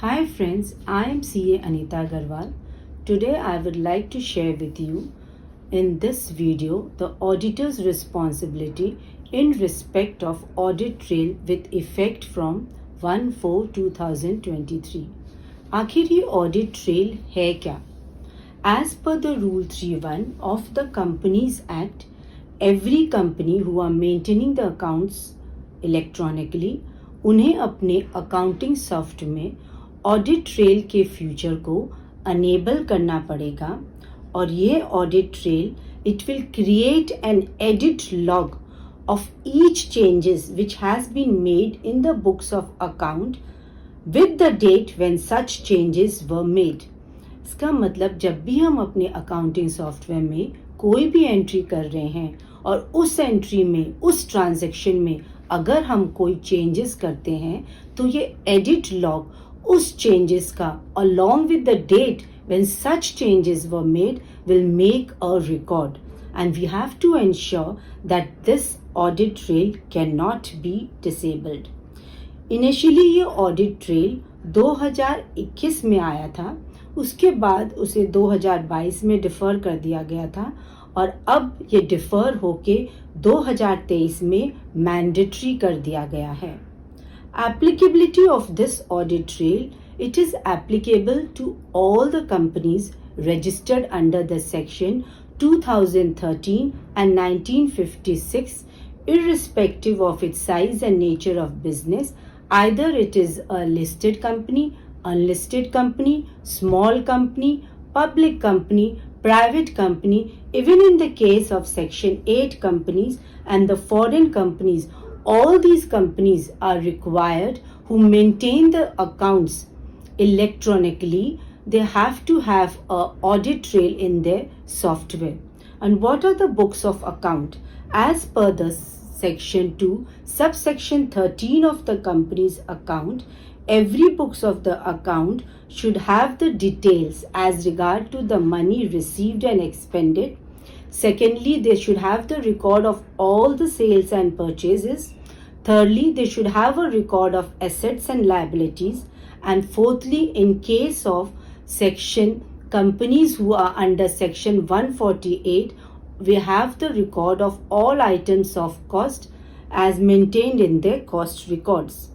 Hi friends, I am CA Anita Agarwal. Today I would like to share with you in this video the auditor's responsibility in respect of audit trail with effect from 1/4/2023. आखिर ये audit trail है क्या? As per the Rule 3(1) of the Companies Act, every company who are maintaining the accounts electronically उन्हें अपने accounting soft में audit trail के future को enable करना पड़ेगा और ये audit trail it will create an edit log of each changes which has been made in the books of account with the date when such changes were made. इसका मतलब जब भी हम अपने अकाउंटिंग सॉफ्टवेयर में कोई भी एंट्री कर रहे हैं और उस एंट्री में उस ट्रांजैक्शन में अगर हम कोई चेंजेस करते हैं तो ये एडिट लॉग उस changes का along with the date when such changes were made will make a record, and we have to ensure that this audit trail cannot be disabled. Initially ये audit trail 2021 में आया था, उसके बाद उसे 2022 में डिफर कर दिया गया था और अब ये डिफर होके 2023 में मैंडेटरी कर दिया गया है। Applicability of this audit trail, it is applicable to all the companies registered under the section 2013 and 1956 irrespective of its size and nature of business, either it is a listed company, unlisted company, small company, public company, private company, even in the case of section 8 companies and the foreign companies. All these companies are required who maintain the accounts electronically. They have to have an audit trail in their software. And what are the books of account? As per the section 2, subsection 13 of the company's account, every books of the account should have the details as regard to the money received and expended. Secondly, they should have the record of all the sales and purchases. Thirdly, they should have a record of assets and liabilities. And fourthly, in case of section companies who are under section 148, we have the record of all items of cost as maintained in their cost records.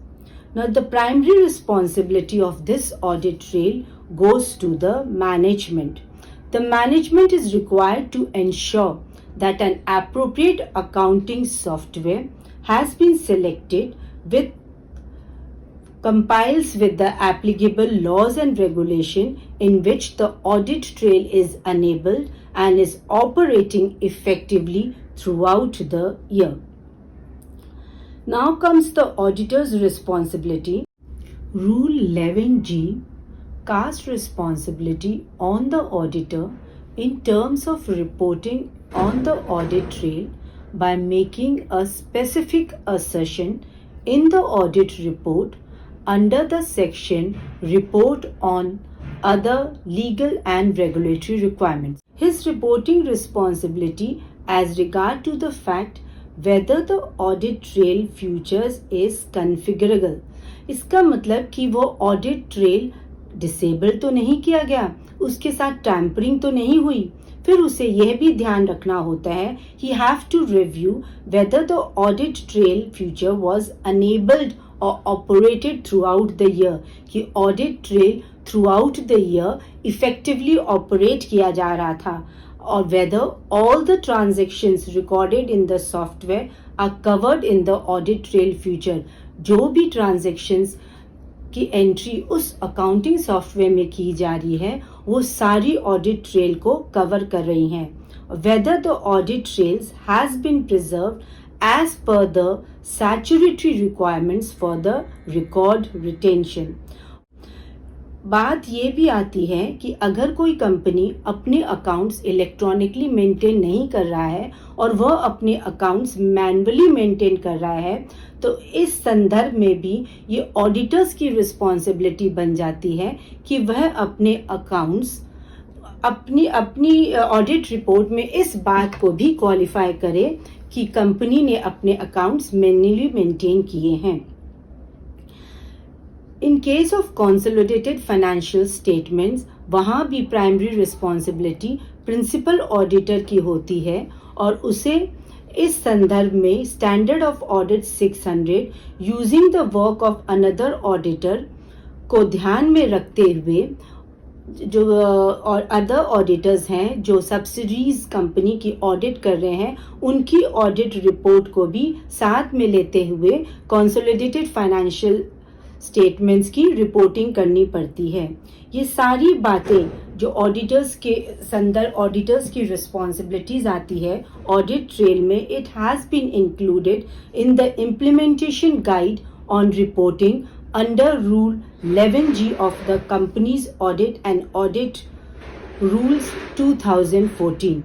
Now, the primary responsibility of this audit trail goes to the management. The management is required to ensure that an appropriate accounting software has been selected with complies with the applicable laws and regulation in which the audit trail is enabled and is operating effectively throughout the year. Now comes the auditor's responsibility. Rule 11G casts responsibility on the auditor in terms of reporting on the audit trail by making a specific assertion in the audit report under the section Report on Other Legal and Regulatory Requirements. His reporting responsibility as regard to the fact whether the audit trail features is configurable. इसका मतलब कि वो audit trail disable तो नहीं किया गया, उसके साथ टैम्परिंग तो नहीं हुई। फिर उसे यह भी ध्यान रखना होता है he have to review whether the audit trail feature was enabled और operated throughout the year, कि audit trail throughout the year effectively operate किया जा रहा था और whether all the transactions recorded in the software are covered in the audit trail feature. जो भी transactions की एंट्री उस अकाउंटिंग सॉफ्टवेयर में की जा रही है वो सारी ऑडिट ट्रेल को कवर कर रही हैं। Whether the audit trails has been preserved as per the statutory requirements for the record retention. बात ये भी आती है कि अगर कोई कंपनी अपने अकाउंट्स इलेक्ट्रॉनिकली मेंटेन नहीं कर रहा है और वह अपने अकाउंट्स मैन्युअली मेंटेन कर रहा है तो इस संदर्भ में भी ये ऑडिटर्स की रिस्पॉन्सिबिलिटी बन जाती है कि वह अपने अकाउंट्स अपनी ऑडिट रिपोर्ट में इस बात को भी क्वालिफाई करे कि कंपनी ने अपने अकाउंट्स मैन्युअली मेंटेन किए हैं। In case of consolidated financial statements वहाँ भी प्राइमरी रिस्पॉन्सिबिलिटी प्रिंसिपल ऑडिटर की होती है और उसे इस संदर्भ में standard of audit 600 using the work of another auditor को ध्यान में रखते हुए जो और अदर ऑडिटर्स हैं जो सब्सिडीज कंपनी की ऑडिट कर रहे हैं उनकी ऑडिट रिपोर्ट को भी साथ में लेते हुए कंसोलिडेटेड फाइनेंशियल स्टेटमेंट्स की रिपोर्टिंग करनी पड़ती है। ये सारी बातें जो ऑडिटर्स की रिस्पॉन्सिबिलिटीज आती है ऑडिट ट्रेल में, it has been included in the implementation guide on reporting under Rule 11G of the Companies Audit and Audit Rules 2014।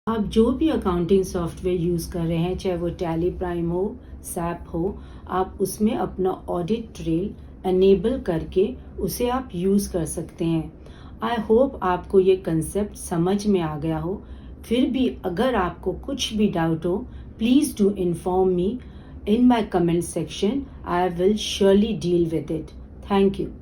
आप जो भी अकाउंटिंग सॉफ्टवेयर यूज़ कर रहे हैं, चाहे वो टैली प्राइम हो, सैप हो, आप उसमें अपना ऑडिट ट्रेल एनेबल करके उसे आप यूज़ कर सकते हैं। आई होप आपको ये कंसेप्ट समझ में आ गया हो। फिर भी अगर आपको कुछ भी डाउट हो, please do inform me in my comment section. I will surely deal with it. Thank you.